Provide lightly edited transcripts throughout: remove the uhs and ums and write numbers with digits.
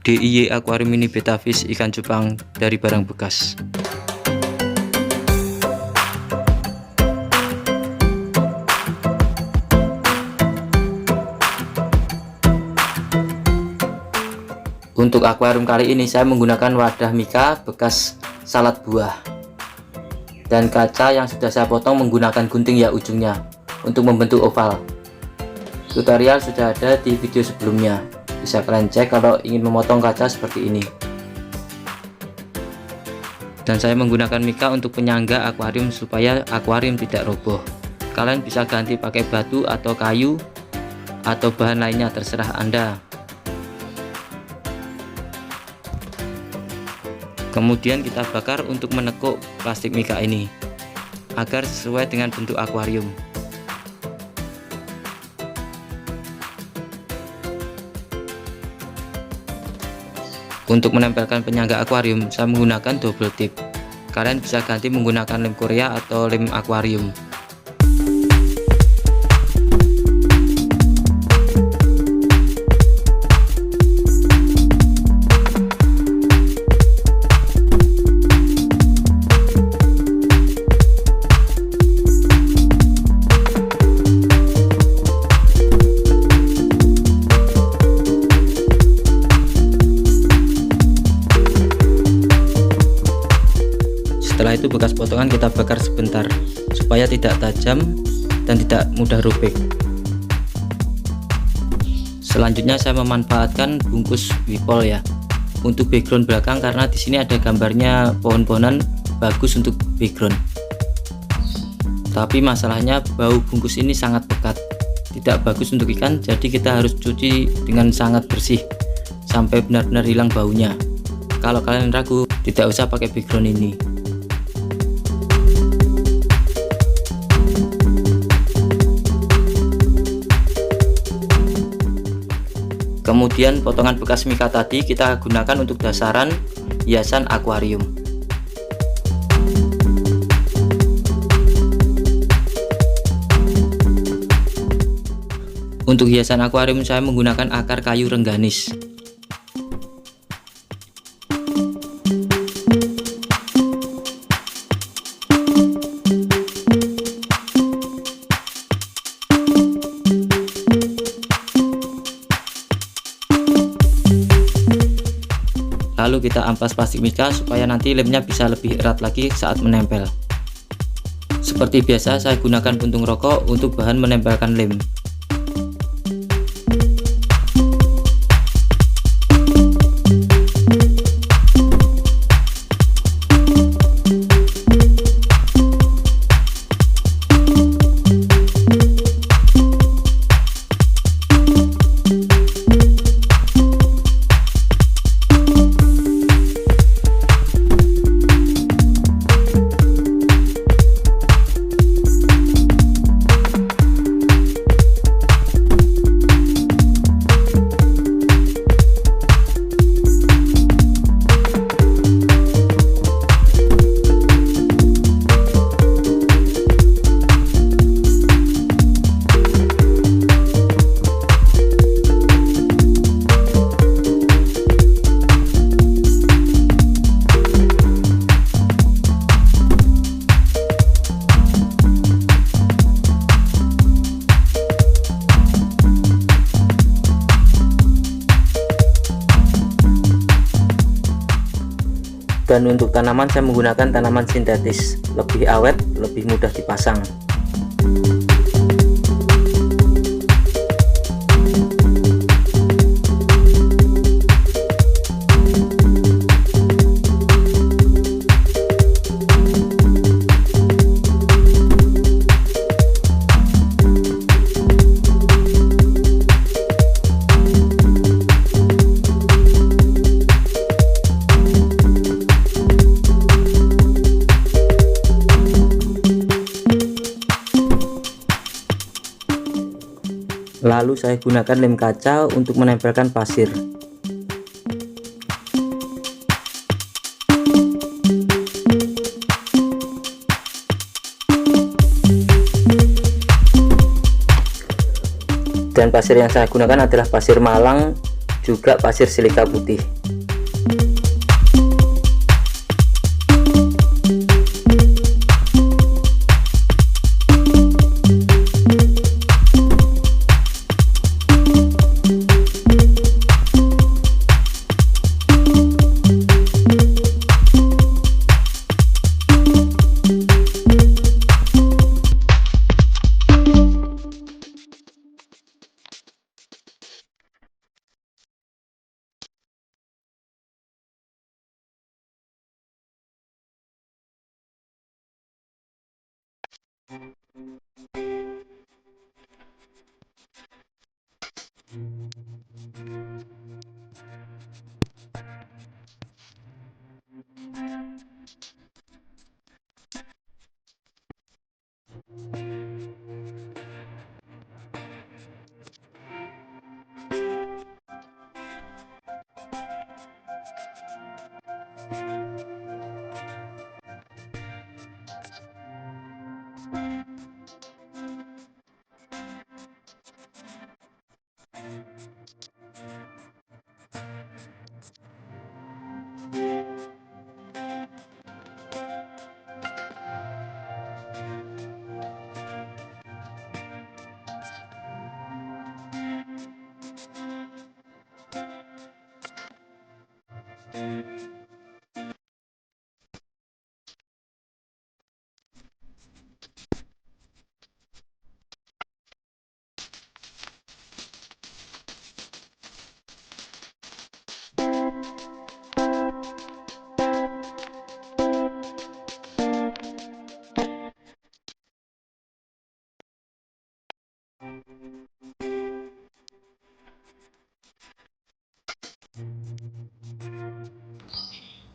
DIY Aquarium Mini Betta Fish ikan cupang dari barang bekas. Untuk akuarium kali ini saya menggunakan wadah mika bekas salad buah dan kaca yang sudah saya potong menggunakan gunting ya ujungnya untuk membentuk oval. Tutorial sudah ada di video sebelumnya, bisa kalian cek kalau ingin memotong kaca seperti ini. Dan saya menggunakan mika untuk penyangga akuarium supaya akuarium tidak roboh. Kalian bisa ganti pakai batu atau kayu atau bahan lainnya, terserah Anda. Kemudian kita bakar untuk menekuk plastik mika ini agar sesuai dengan bentuk akuarium. Untuk menempelkan penyangga akuarium saya menggunakan double tip. Kalian bisa ganti menggunakan lem Korea atau lem akuarium. Setelah itu bekas potongan kita bakar sebentar supaya tidak tajam dan tidak mudah robek. Selanjutnya saya memanfaatkan bungkus wipol ya untuk background belakang, karena di sini ada gambarnya pohon-pohonan, bagus untuk background. Tapi masalahnya bau bungkus ini sangat pekat, tidak bagus untuk ikan, jadi kita harus cuci dengan sangat bersih sampai benar-benar hilang baunya. Kalau kalian ragu, tidak usah pakai background ini. Kemudian potongan bekas mika tadi kita gunakan untuk dasaran hiasan akuarium. Untuk hiasan akuarium saya menggunakan akar kayu rengganis. Lalu kita amplas plastik mika supaya nanti lemnya bisa lebih erat lagi saat menempel. Seperti biasa saya gunakan puntung rokok untuk bahan menempelkan lem. Dan untuk tanaman saya menggunakan tanaman sintetis, lebih awet, lebih mudah dipasang. Lalu saya gunakan lem kaca untuk menempelkan pasir. Dan pasir yang saya gunakan adalah pasir malang juga pasir silika putih.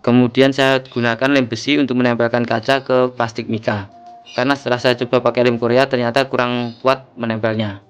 Kemudian saya gunakan lem besi untuk menempelkan kaca ke plastik mika, karena setelah saya coba pakai lem Korea ternyata kurang kuat menempelnya.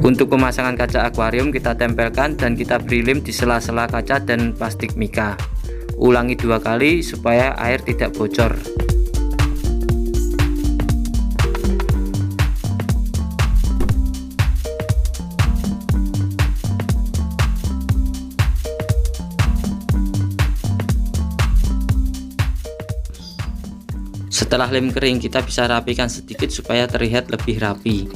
Untuk pemasangan kaca akuarium kita tempelkan dan kita beri lem di sela-sela kaca dan plastik mika. Ulangi 2 kali supaya air tidak bocor. Setelah lem kering kita bisa rapikan sedikit supaya terlihat lebih rapi.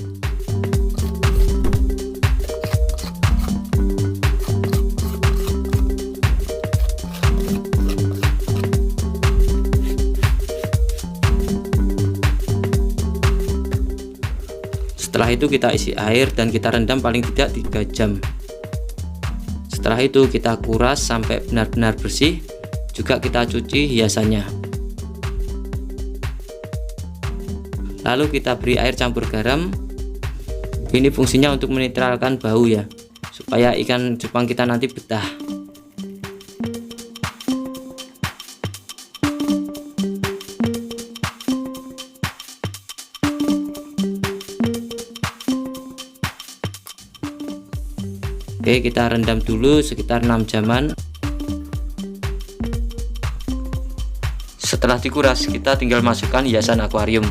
Setelah itu kita isi air dan kita rendam paling tidak 3 jam. Setelah itu kita kuras sampai benar-benar bersih. Juga kita cuci hiasannya. Lalu kita beri air campur garam. Ini fungsinya untuk menetralkan bau ya, supaya ikan cupang kita nanti betah. Oke, kita rendam dulu sekitar 6 jaman. Setelah dikuras kita tinggal masukkan hiasan akuarium.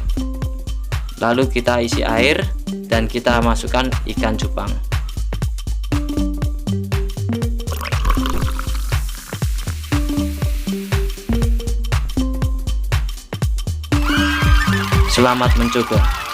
Lalu kita isi air dan kita masukkan ikan cupang. Selamat mencoba.